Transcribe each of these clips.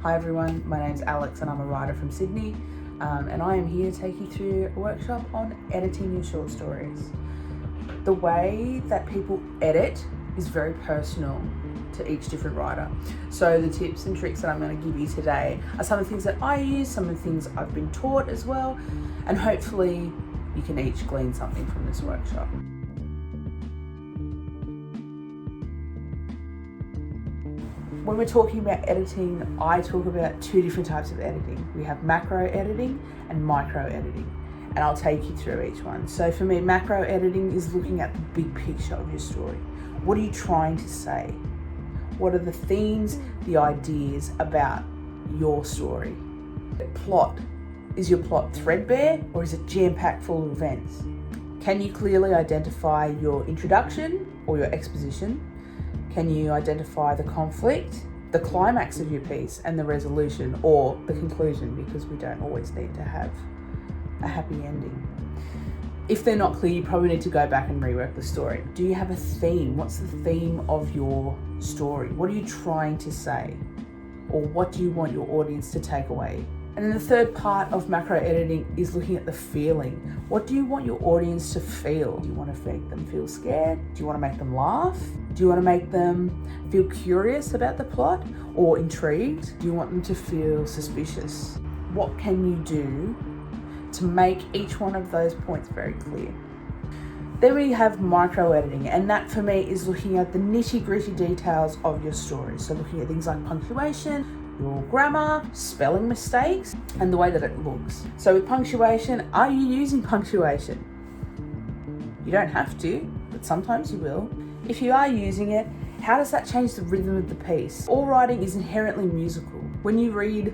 Hi everyone, my name's Alex and I'm a writer from Sydney, and I am here to take you through a workshop on editing your short stories. The way that people edit is very personal to each different writer. So the tips and tricks that I'm going to give you today are some of the things that I use, some of the things I've been taught as well, and hopefully you can each glean something from this workshop. When we're talking about editing, I talk about two different types of editing. We have macro editing and micro editing, and I'll take you through each one. So for me, macro editing is looking at the big picture of your story. What are you trying to say? What are the themes, the ideas about your story? The plot. Is your plot threadbare or is it jam-packed full of events? Can you clearly identify your introduction or your exposition? Can you identify the conflict, the climax of your piece, and the resolution or the conclusion, because we don't always need to have a happy ending. If they're not clear, you probably need to go back and rework the story. Do you have a theme? What's the theme of your story? What are you trying to say? Or what do you want your audience to take away? And then the third part of macro editing is looking at the feeling. What do you want your audience to feel? Do you want to make them feel scared? Do you want to make them laugh? Do you want to make them feel curious about the plot or intrigued? Do you want them to feel suspicious? What can you do to make each one of those points very clear? Then we have micro editing, and that for me is looking at the nitty-gritty details of your story. So looking at things like punctuation, your grammar, spelling mistakes, and the way that it looks. So with punctuation, are you using punctuation? You don't have to, but sometimes you will. If you are using it, how does that change the rhythm of the piece? All writing is inherently musical. When you read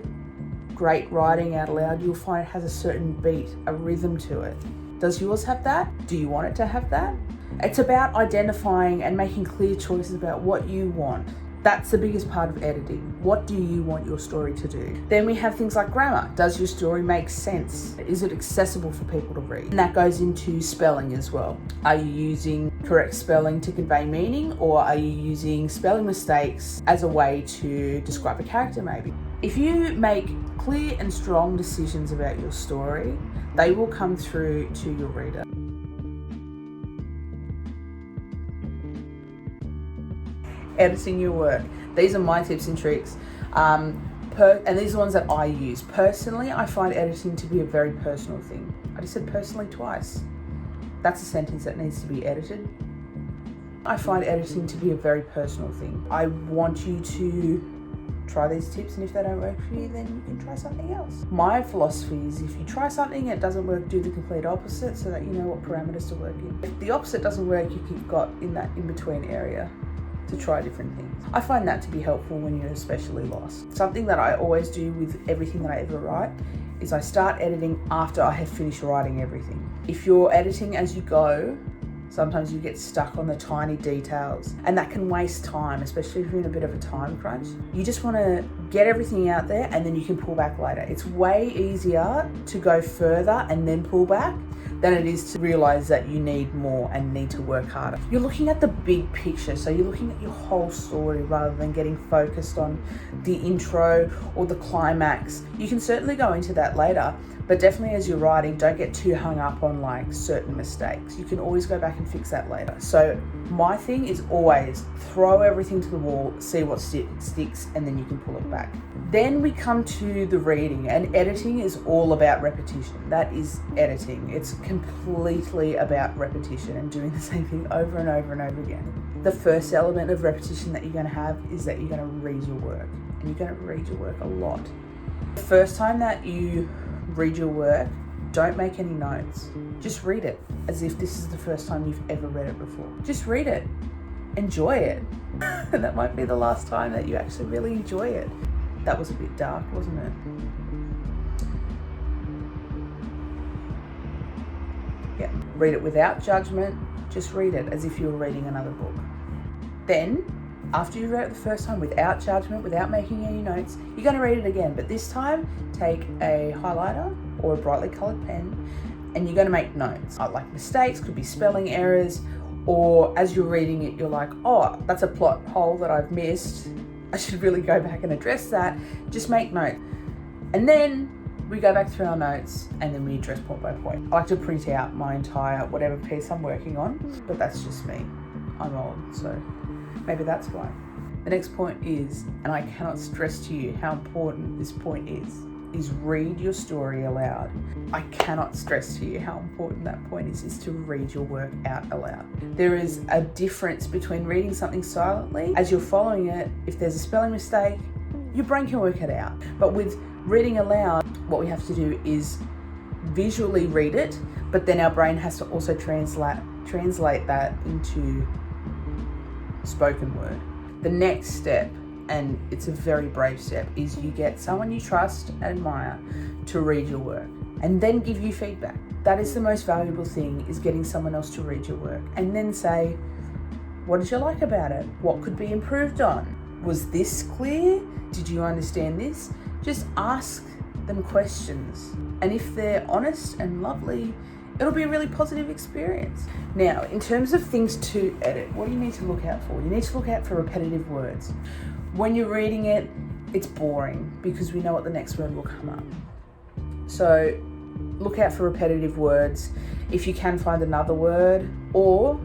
great writing out loud, you'll find it has a certain beat, a rhythm to it. Does yours have that? Do you want it to have that? It's about identifying and making clear choices about what you want. That's the biggest part of editing. What do you want your story to do? Then we have things like grammar. Does your story make sense? Is it accessible for people to read? And that goes into spelling as well. Are you using correct spelling to convey meaning, or are you using spelling mistakes as a way to describe a character maybe? If you make clear and strong decisions about your story, they will come through to your reader. Editing your work. These are my tips and tricks. And these are the ones that I use. Personally, I find editing to be a very personal thing. I just said personally twice. That's a sentence that needs to be edited. I find editing to be a very personal thing. I want you to try these tips, and if they don't work for you, then you can try something else. My philosophy is if you try something and it doesn't work, do the complete opposite so that you know what parameters to work in. If the opposite doesn't work, you've got in that in-between area to try different things. I find that to be helpful when you're especially lost. Something that I always do with everything that I ever write is I start editing after I have finished writing everything. If you're editing as you go, sometimes you get stuck on the tiny details, and that can waste time, especially if you're in a bit of a time crunch. You just want to get everything out there and then you can pull back later. It's way easier to go further and then pull back than it is to realize that you need more and need to work harder. You're looking at the big picture, so you're looking at your whole story rather than getting focused on the intro or the climax. You can certainly go into that later, but definitely as you're writing, don't get too hung up on like certain mistakes. You can always go back and fix that later. So my thing is always throw everything to the wall, see what sticks, and then you can pull it back. Then we come to the reading, and editing is all about repetition. That is editing. It's completely about repetition and doing the same thing over and over and over again. The first element of repetition that you're going to have is that you're going to read your work, and you're going to read your work a lot. The first time that you read your work, don't make any notes. Just read it as if this is the first time you've ever read it before. Just read it. Enjoy it. And that might be the last time that you actually really enjoy it. That was a bit dark, wasn't it? Yeah. Read it without judgment. Just read it as if you were reading another book. Then, after you've read it the first time without judgment, without making any notes, you're going to read it again. But this time, take a highlighter or a brightly coloured pen, and you're going to make notes. Like mistakes, could be spelling errors, or as you're reading it, you're like, oh, that's a plot hole that I've missed. I should really go back and address that. Just make notes. And then we go back through our notes and then we address point by point. I like to print out my entire whatever piece I'm working on, but that's just me. I'm old, so maybe that's why. The next point is, and I cannot stress to you how important this point is read your story aloud. I cannot stress to you how important that point is to read your work out aloud. There is a difference between reading something silently. As you're following it, if there's a spelling mistake, your brain can work it out. But with reading aloud, what we have to do is visually read it, but then our brain has to also translate that into spoken word. The next step, and it's a very brave step, is you get someone you trust and admire to read your work and then give you feedback. That is the most valuable thing, is getting someone else to read your work and then say, what did you like about it? What could be improved on? Was this clear? Did you understand this? Just ask them questions. And if they're honest and lovely, it'll be a really positive experience. Now, in terms of things to edit, what do you need to look out for? You need to look out for repetitive words. When you're reading it, it's boring because we know what the next word will come up. So look out for repetitive words. If you can find another word, or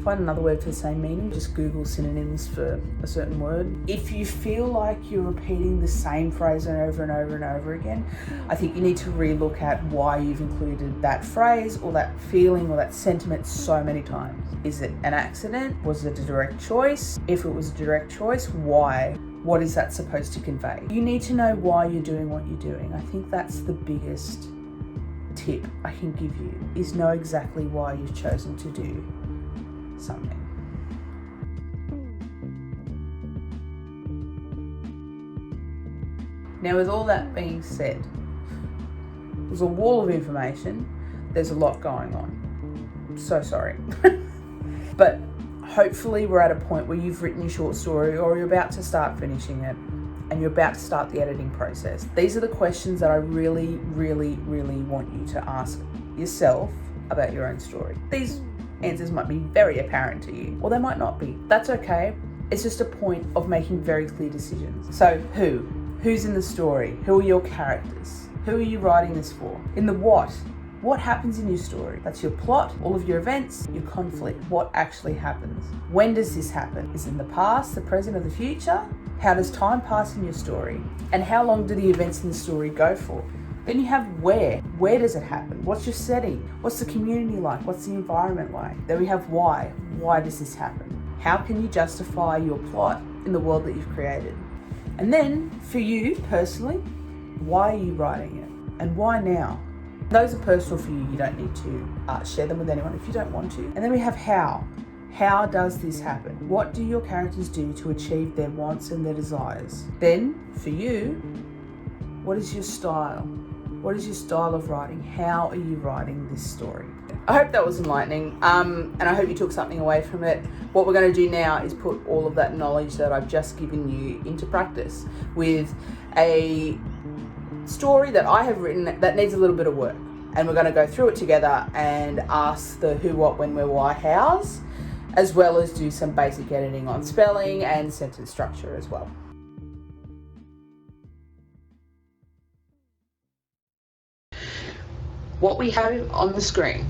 find another word for the same meaning, just Google synonyms for a certain word. If you feel like you're repeating the same phrase over and over and over again, I think you need to relook at why you've included that phrase or that feeling or that sentiment so many times. Is it an accident? Was it a direct choice? If it was a direct choice, why? What is that supposed to convey? You need to know why you're doing what you're doing. I think that's the biggest tip I can give you, is know exactly why you've chosen to do something. Now, with all that being said, there's a wall of information, there's a lot going on. So sorry. But hopefully we're at a point where you've written your short story, or you're about to start finishing it, and you're about to start the editing process. These are the questions that I really, really, really want you to ask yourself about your own story. These answers might be very apparent to you, or they might not be. That's okay. It's just a point of making very clear decisions. So who's in the story? Who are your characters? Who are you writing this for? In the what happens in your story? That's your plot, all of your events, your conflict. What actually happens? When does this happen? Is it in the past, the present, or the future? How does time pass in your story? And how long do the events in the story go for? Then you have where. Where does it happen? What's your setting? What's the community like? What's the environment like? Then we have why. Why does this happen? How can you justify your plot in the world that you've created? And then for you personally, why are you writing it? And why now? Those are personal for you. You don't need to share them with anyone if you don't want to. And then we have how. How does this happen? What do your characters do to achieve their wants and their desires? Then for you, what is your style? What is your style of writing? How are you writing this story? I hope that was enlightening, and I hope you took something away from it. What we're going to do now is put all of that knowledge that I've just given you into practice with a story that I have written that needs a little bit of work. And we're going to go through it together and ask the who, what, when, where, why, hows, as well as do some basic editing on spelling and sentence structure as well. What we have on the screen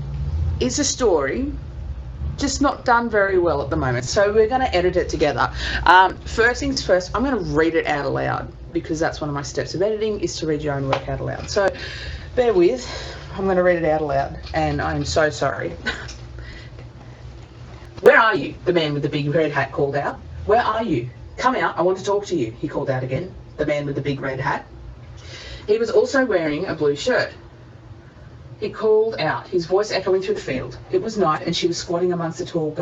is a story, just not done very well at the moment. So we're going to edit it together. First things first, I'm going to read it out aloud, because that's one of my steps of editing, is to read your own work out aloud. So bear with, I'm going to read it out aloud, and I'm so sorry. Where are you? The man with the big red hat called out. Where are you? Come out, I want to talk to you, he called out again, the man with the big red hat. He was also wearing a blue shirt. He called out, his voice echoing through the field. It was night, and she was squatting amongst the tall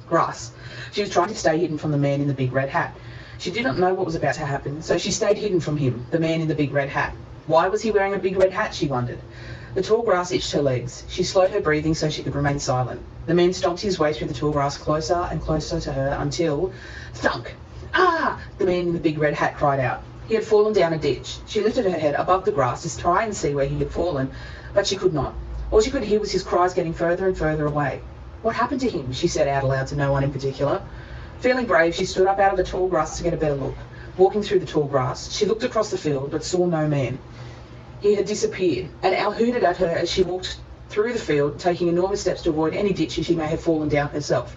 grass. She was trying to stay hidden from the man in the big red hat. She did not know what was about to happen, so she stayed hidden from him, the man in the big red hat. Why was he wearing a big red hat, she wondered. The tall grass itched her legs. She slowed her breathing so she could remain silent. The man stomped his way through the tall grass closer and closer to her until... Thunk! Ah! The man in the big red hat cried out. He had fallen down a ditch. She lifted her head above the grass to try and see where he had fallen, but she could not. All she could hear was his cries getting further and further away. What happened to him? She said out aloud to no one in particular. Feeling brave, she stood up out of the tall grass to get a better look. Walking through the tall grass, she looked across the field but saw no man. He had disappeared. An owl hooted at her as she walked through the field, taking enormous steps to avoid any ditches she may have fallen down herself.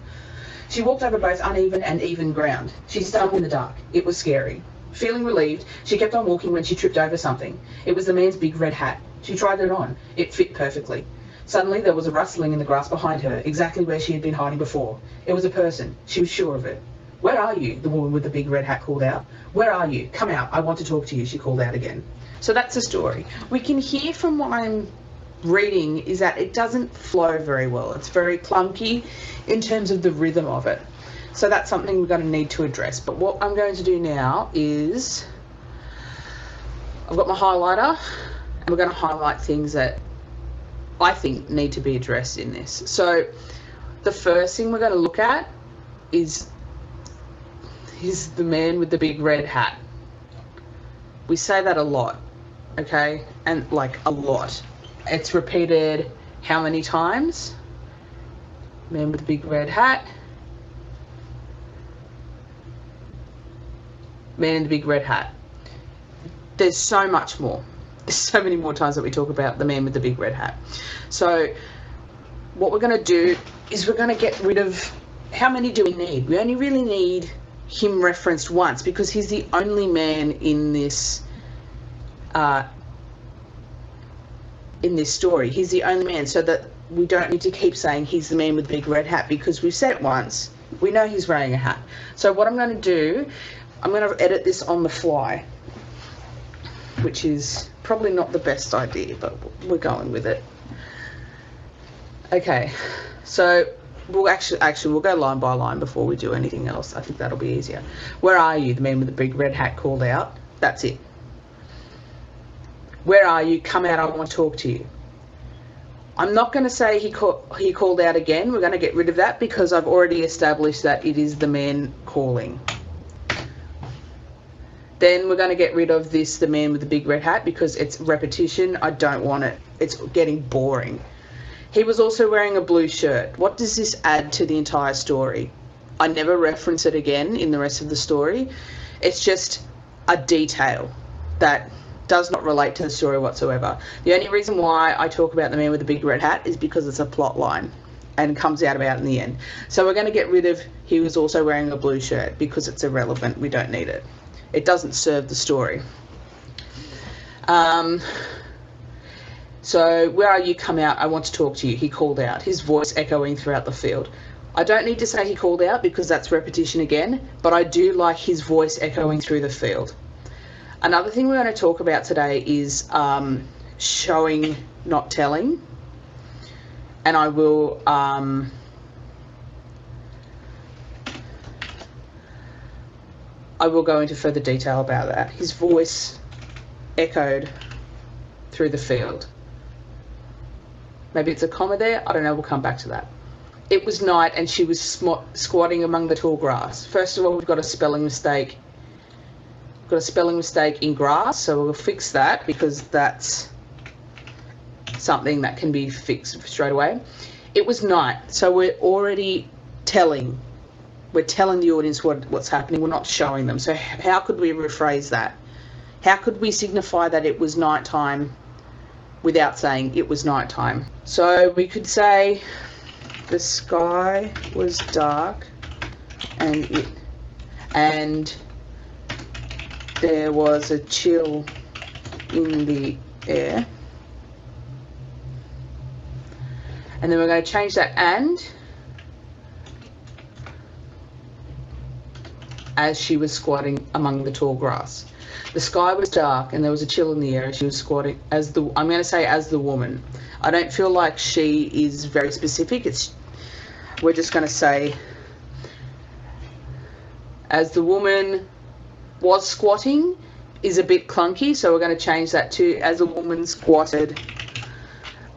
She walked over both uneven and even ground. She stumbled in the dark. It was scary. Feeling relieved, she kept on walking when she tripped over something. It was the man's big red hat. She tried it on. It fit perfectly. Suddenly there was a rustling in the grass behind her, exactly where she had been hiding before. It was a person. She was sure of it. "Where are you?" the woman with the big red hat called out. "Where are you? Come out. I want to talk to you," she called out again. So that's the story. We can hear from what I'm reading is that it doesn't flow very well. It's very clunky in terms of the rhythm of it. So that's something we're going to need to address. But what I'm going to do now is I've got my highlighter and we're going to highlight things that I think need to be addressed in this. So the first thing we're going to look at is the man with the big red hat. We say that a lot, okay? And like a lot. It's repeated how many times? Man with the big red hat. Man in the big red hat. There's so much more. There's so many more times that we talk about the man with the big red hat. So what we're going to do is we're going to get rid of, how many do we need? We only really need him referenced once because he's the only man in this story. He's the only man, so that we don't need to keep saying he's the man with the big red hat because we've said it once. We know he's wearing a hat. So what I'm going to do, I'm going to edit this on the fly, which is probably not the best idea, but we're going with it. Okay, so we'll actually we'll go line by line before we do anything else. I think that'll be easier. "Where are you?" the man with the big red hat called out. That's it. "Where are you? Come out, I want to talk to you." I'm not going to say he called out again. We're going to get rid of that because I've already established that it is the man calling. Then we're going to get rid of this, the man with the big red hat, because it's repetition. I don't want it. It's getting boring. "He was also wearing a blue shirt." What does this add to the entire story? I never reference it again in the rest of the story. It's just a detail that does not relate to the story whatsoever. The only reason why I talk about the man with the big red hat is because it's a plot line and comes out about in the end. So we're going to get rid of "he was also wearing a blue shirt" because it's irrelevant. We don't need it. It doesn't serve the story. So "Where are you? Come out, I want to talk to you," he called out, his voice echoing throughout the field. I don't need to say he called out because that's repetition again, but I do like his voice echoing through the field. Another thing we're going to talk about today is showing, not telling. And I will go into further detail about that. His voice echoed through the field. Maybe it's a comma there. I don't know. We'll come back to that. "It was night and she was squatting among the tall grass." First of all, we've got a spelling mistake. We've got a spelling mistake in grass, so we'll fix that because that's something that can be fixed straight away. "It was night," so we're already telling. We're telling the audience what's happening. We're not showing them. So how could we rephrase that? How could we signify that it was nighttime without saying it was nighttime? So we could say the sky was dark and there was a chill in the air. And then we're going to change that "and" as she was squatting among the tall grass. The sky was dark and there was a chill in the air as she was squatting I'm going to say as the woman. I don't feel like she is very specific. We're just going to say as the woman was squatting is a bit clunky, so we're going to change that to as a woman squatted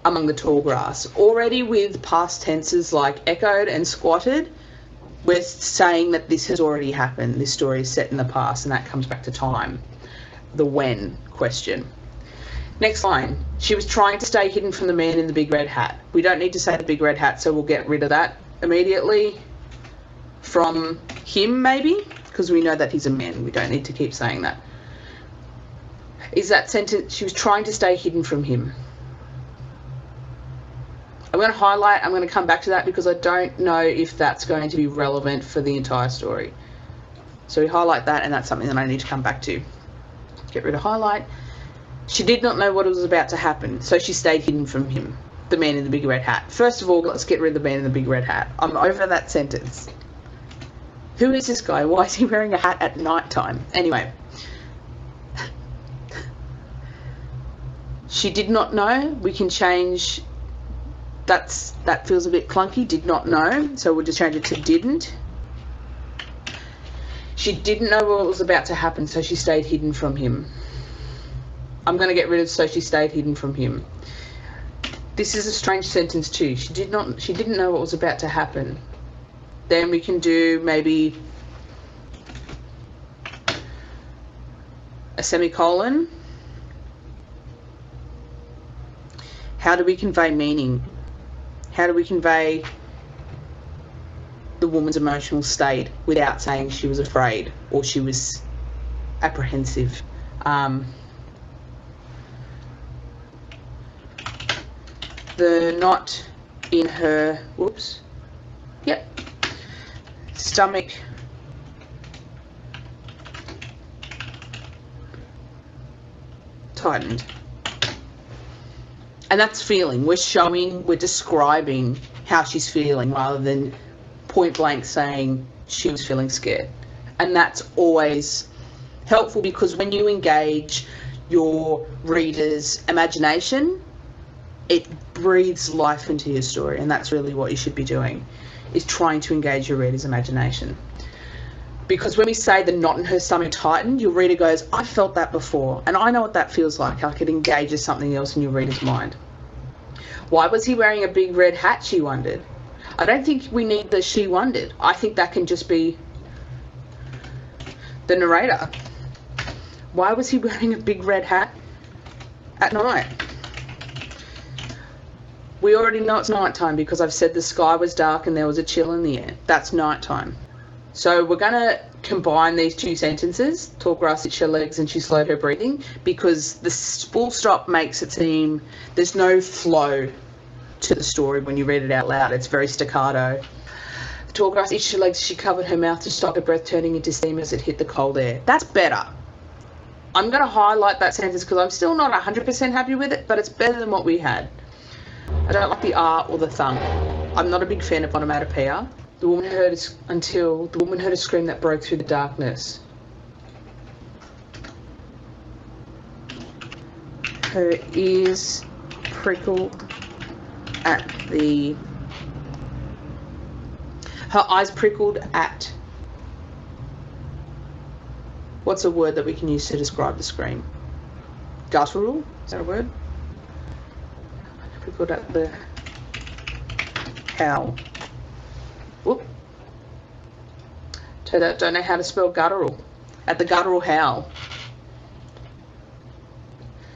among the tall grass. Already with past tenses like echoed and squatted, we're saying that this has already happened. This story is set in the past, and that comes back to time. The when question. Next line. "She was trying to stay hidden from the man in the big red hat." We don't need to say the big red hat, so we'll get rid of that immediately. from him, maybe, because we know that he's a man. We don't need to keep saying that. Is that sentence, she was trying to stay hidden from him. I'm going to highlight, I'm going to come back to that because I don't know if that's going to be relevant for the entire story. So we highlight that, and that's something that I need to come back to. Get rid of highlight. She did not know what was about to happen, so she stayed hidden from him, the man in the big red hat. First of all, let's get rid of the man in the big red hat. I'm over that sentence. Who is this guy? Why is he wearing a hat at night time? Anyway. She did not know. We can change... That feels a bit clunky. Did not know. So we'll just change it to didn't. She didn't know what was about to happen, so she stayed hidden from him. I'm going to get rid of so she stayed hidden from him. This is a strange sentence too. She didn't know what was about to happen. Then we can do maybe a semicolon. How do we convey meaning? How do we convey the woman's emotional state without saying she was afraid or she was apprehensive? The knot in her, whoops, yep, stomach tightened. And that's feeling. We're describing how she's feeling rather than point blank saying she was feeling scared. And that's always helpful because when you engage your reader's imagination, it breathes life into your story, and that's really what you should be doing, is trying to engage your reader's imagination. Because when we say the knot in her stomach tightened, your reader goes, I felt that before, and I know what that feels like it engages something else in your reader's mind. Why was he wearing a big red hat, she wondered. I don't think we need the she wondered. I think that can just be the narrator. Why was he wearing a big red hat at night? We already know it's nighttime because I've said the sky was dark and there was a chill in the air. That's nighttime. So we're going to combine these two sentences, tall grass itched her legs and she slowed her breathing, because the full stop makes it seem there's no flow to the story when you read it out loud. It's very staccato. The tall grass itched her legs, she covered her mouth to stop her breath turning into steam as it hit the cold air. That's better. I'm going to highlight that sentence because I'm still not 100% happy with it, but it's better than what we had. I don't like the R or the thump. I'm not a big fan of onomatopoeia. The woman heard a scream that broke through the darkness. Her ears prickled at the... Her eyes prickled at... What's a word that we can use to describe the scream? Guttural? Is that a word? Prickled at the howl. Whoop. Don't know how to spell guttural. At the guttural howl.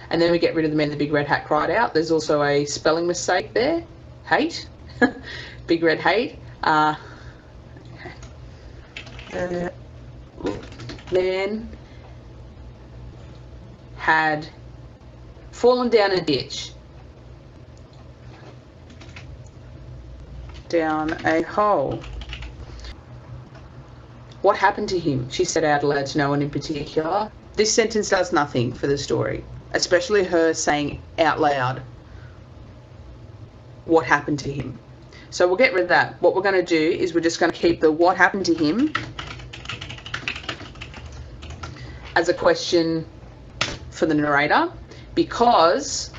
And then we get rid of the man in the big red hat cried out. There's also a spelling mistake there. Hate. Big red hate. The man had fallen down a ditch. Down a hole. What happened to him? She said out loud to no one in particular. This sentence does nothing for the story, especially her saying out loud what happened to him. So we'll get rid of that. What we're going to do is we're just going to keep the what happened to him as a question for the narrator, because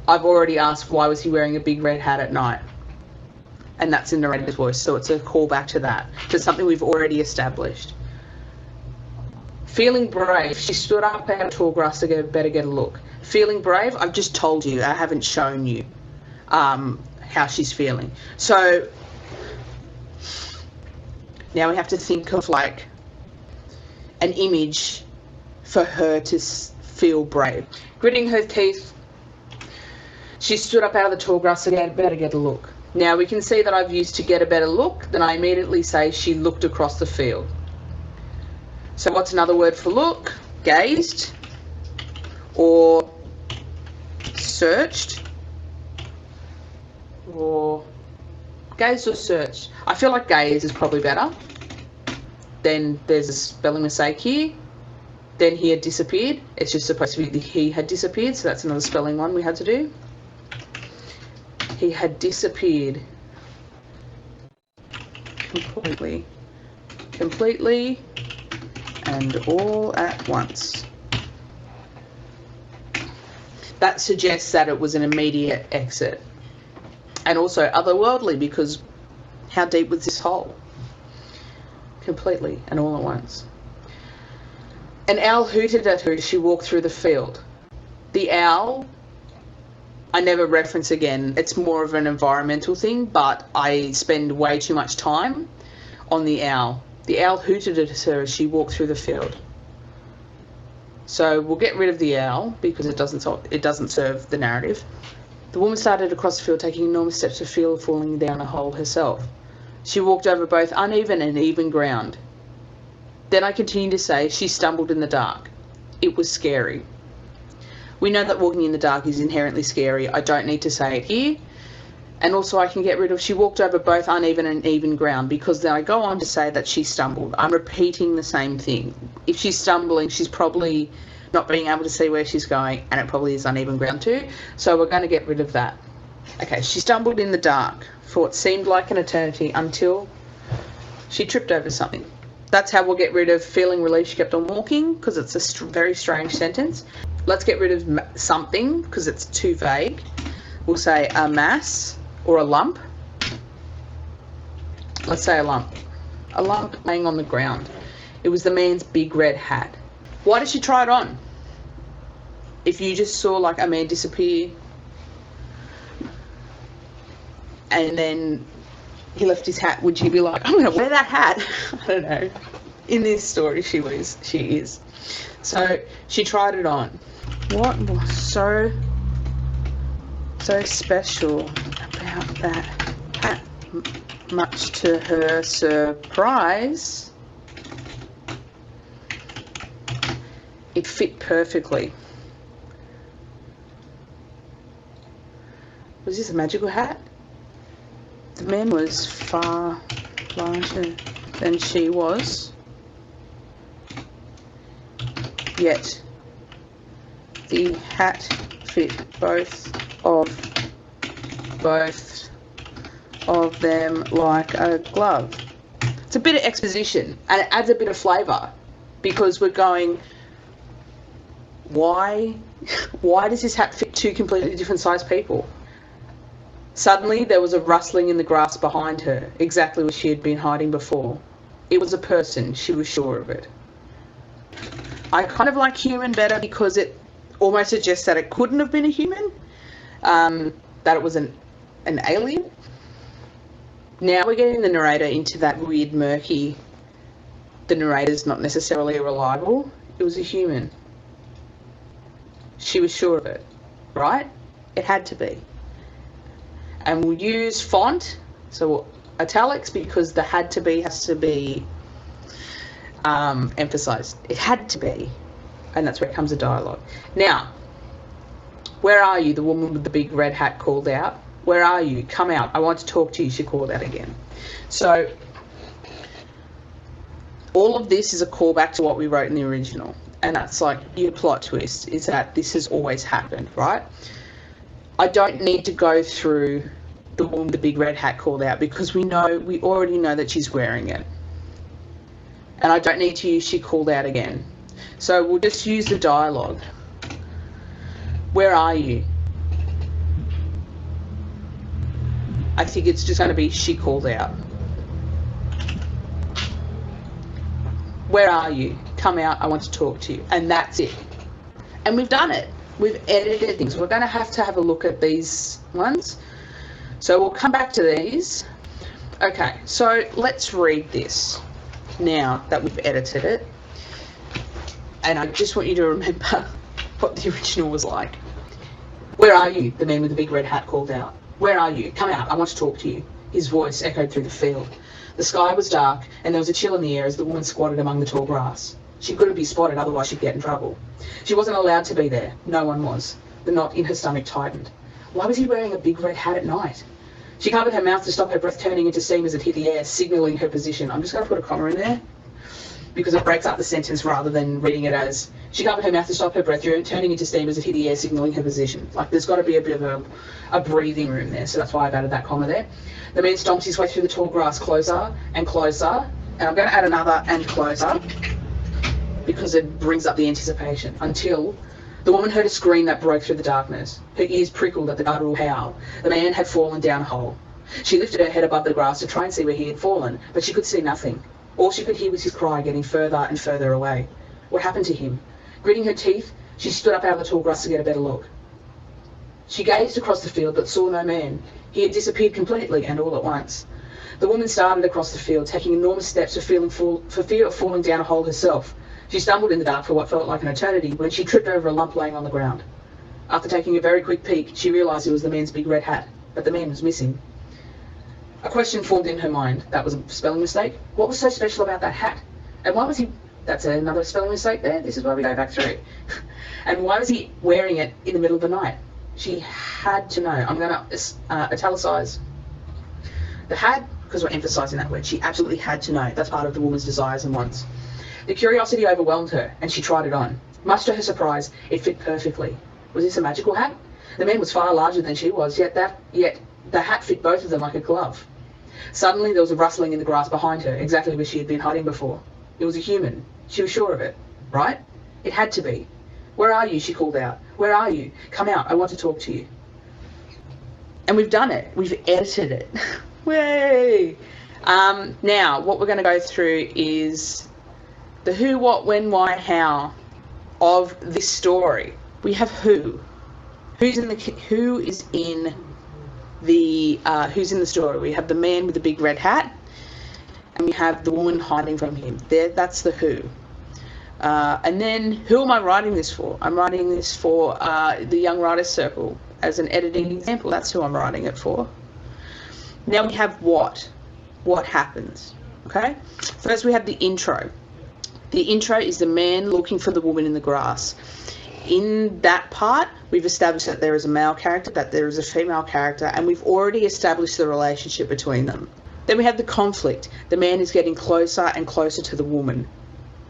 I've already asked why was he wearing a big red hat at night. And that's in the narrator's voice, so it's a callback to that, to something we've already established. Feeling brave, she stood up out of tall grass to better get a look. Feeling brave, I've just told you, I haven't shown you how she's feeling. So now we have to think of like an image for her to feel brave. Gritting her teeth, she stood up out of the tall grass to better get a look. Now we can see that I've used to get a better look. Then I immediately say she looked across the field. So what's another word for look? Gazed or searched, or gazed or searched. I feel like gaze is probably better. Then there's a spelling mistake here. Then he had disappeared. It's just supposed to be the he had disappeared, so that's another spelling one we had to do. He had disappeared completely and all at once. That suggests that it was an immediate exit. And also otherworldly, because how deep was this hole? Completely and all at once. An owl hooted at her as she walked through the field. The owl, I never reference again. It's more of an environmental thing, but I spend way too much time on the owl. The owl hooted at her as she walked through the field. So we'll get rid of the owl because it doesn't serve the narrative. The woman started across the field, taking enormous steps to feel falling down a hole herself. She walked over both uneven and even ground. Then I continued to say, she stumbled in the dark. It was scary. We know that walking in the dark is inherently scary. I don't need to say it here. And also I can get rid of she walked over both uneven and even ground, because then I go on to say that she stumbled. I'm repeating the same thing. If she's stumbling, she's probably not being able to see where she's going, and it probably is uneven ground too. So we're going to get rid of that. Okay, she stumbled in the dark for what seemed like an eternity until she tripped over something. That's how we'll get rid of feeling relief she kept on walking, because it's a very strange sentence. Let's get rid of something because it's too vague. We'll say a mass or a lump. Let's say a lump. A lump laying on the ground. It was the man's big red hat. Why did she try it on? If you just saw like a man disappear and then he left his hat, would you be like, I'm going to wear that hat? I don't know. In this story, she is. So she tried it on. What was so special about that hat? Much to her surprise, it fit perfectly. Was this a magical hat? The man was far larger than she was, yet the hat fit both of them like a glove. It's a bit of exposition and it adds a bit of flavour, because we're going, why does this hat fit two completely different sized people? Suddenly there was a rustling in the grass behind her, exactly where she had been hiding before. It was a person, she was sure of it. I kind of like human better because it almost suggests that it couldn't have been a human, that it was an alien. Now we're getting the narrator into that weird murky, the narrator's not necessarily reliable. It was a human. She was sure of it, right? It had to be. And we'll use font, so italics, because the had to be has to be emphasized. It had to be, and that's where it comes to dialogue. Now, where are you? The woman with the big red hat called out. Where are you? Come out. I want to talk to you. She called out again. So all of this is a callback to what we wrote in the original, and that's like your plot twist is that this has always happened, right? I don't need to go through the woman with the big red hat called out, because we already know that she's wearing it. And I don't need to use she called out again. So we'll just use the dialogue. Where are you? I think it's just going to be she called out. Where are you? Come out, I want to talk to you. And that's it. And we've done it. We've edited things. We're going to have a look at these ones. So we'll come back to these. Okay, so let's read this now that we've edited it. And I just want you to remember what the original was like. Where are you? The man with the big red hat called out. Where are you? Come out, I want to talk to you. His voice echoed through the field. The sky was dark, and there was a chill in the air as the woman squatted among the tall grass. She couldn't be spotted, otherwise she'd get in trouble. She wasn't allowed to be there. No one was. The knot in her stomach tightened. Why was he wearing a big red hat at night? She covered her mouth to stop her breath turning into steam as it hit the air, signalling her position. I'm just going to put a comma in there, because it breaks up the sentence rather than reading it as, she covered her mouth to stop her breath turning into steam as it hit the air, signalling her position. Like, there's got to be a bit of a breathing room there, so that's why I've added that comma there. The man stomped his way through the tall grass closer and closer, and I'm going to add another and closer, because it brings up the anticipation, until the woman heard a scream that broke through the darkness. Her ears prickled at the guttural howl. The man had fallen down a hole. She lifted her head above the grass to try and see where he had fallen, but she could see nothing. All she could hear was his cry getting further and further away. What happened to him? Gritting her teeth, she stood up out of the tall grass to get a better look. She gazed across the field but saw no man. He had disappeared completely and all at once. The woman started across the field, taking enormous steps for fear of falling down a hole herself. She stumbled in the dark for what felt like an eternity when she tripped over a lump laying on the ground. After taking a very quick peek, she realised it was the man's big red hat, but the man was missing. A question formed in her mind. That was a spelling mistake. What was so special about that hat? And why was he... That's another spelling mistake there. This is why we go back through. And why was he wearing it in the middle of the night? She had to know. I'm going to italicise the had, because we're emphasising that word. She absolutely had to know. That's part of the woman's desires and wants. The curiosity overwhelmed her, and she tried it on. Much to her surprise, it fit perfectly. Was this a magical hat? The man was far larger than she was, yet the hat fit both of them like a glove. Suddenly there was a rustling in the grass behind her, exactly where she had been hiding before. It was a human. She was sure of it. Right? It had to be. Where are you? She called out. Where are you? Come out. I want to talk to you. And we've done it. We've edited it. Way! Now, what we're going to go through is the who, what, when, why, how of this story. We have who. Who is in the story? We have the man with the big red hat, and we have the woman hiding from him. That's the who. And then, who am I writing this for? I'm writing this for the Young Writers Circle as an editing example. That's who I'm writing it for. Now we have what. What happens? Okay? First we have the intro. The intro is the man looking for the woman in the grass. In that part, we've established that there is a male character, that there is a female character, and we've already established the relationship between them. Then we have the conflict. The man is getting closer and closer to the woman.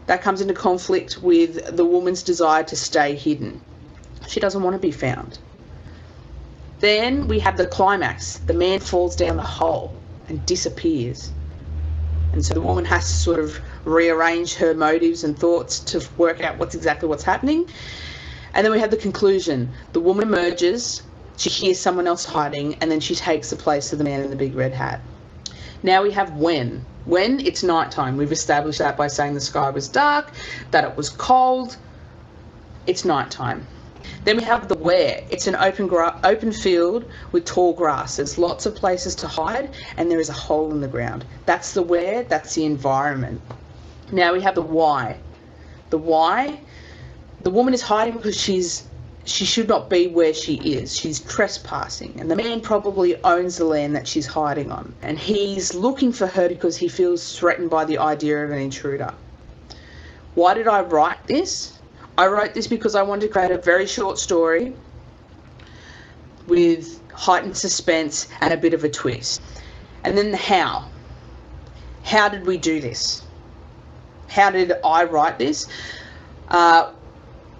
That comes into conflict with the woman's desire to stay hidden. She doesn't want to be found. Then we have the climax. The man falls down the hole and disappears. And so the woman has to sort of rearrange her motives and thoughts to work out what's happening. And then we have the conclusion. The woman emerges, she hears someone else hiding, and then she takes the place of the man in the big red hat. Now we have when. When it's nighttime. We've established that by saying the sky was dark, that it was cold. It's nighttime. Then we have the where. It's an open field with tall grass. There's lots of places to hide, and there is a hole in the ground. That's the where, that's the environment. Now we have the why. The why, the woman is hiding because she should not be where she is. She's trespassing, and the man probably owns the land that she's hiding on. And he's looking for her because he feels threatened by the idea of an intruder. Why did I write this? I wrote this because I wanted to create a very short story with heightened suspense and a bit of a twist. And then the how. How did we do this? How did I write this?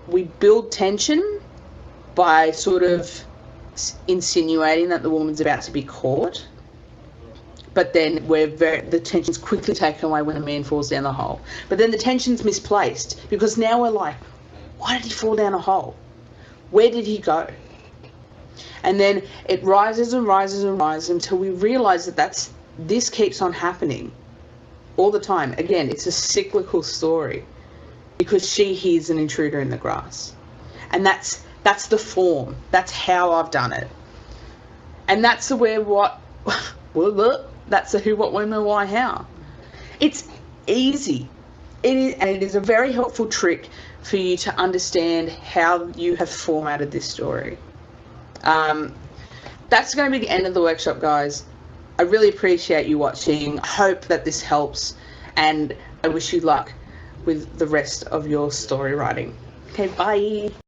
We build tension by sort of insinuating that the woman's about to be caught. But then the tension's quickly taken away when the man falls down the hole. But then the tension's misplaced because now we're like, why did he fall down a hole? Where did he go? And then it rises and rises and rises until we realise that this keeps on happening all the time. Again, it's a cyclical story because she hears an intruder in the grass. And that's the form. That's how I've done it. And that's the where, what, that's the who, what, when, where, why, how. It's easy. It is a very helpful trick for you to understand how you have formatted this story. That's that's going to be the end of the workshop, guys. I really appreciate you watching. I hope that this helps, and I wish you luck with the rest of your story writing. Okay, bye.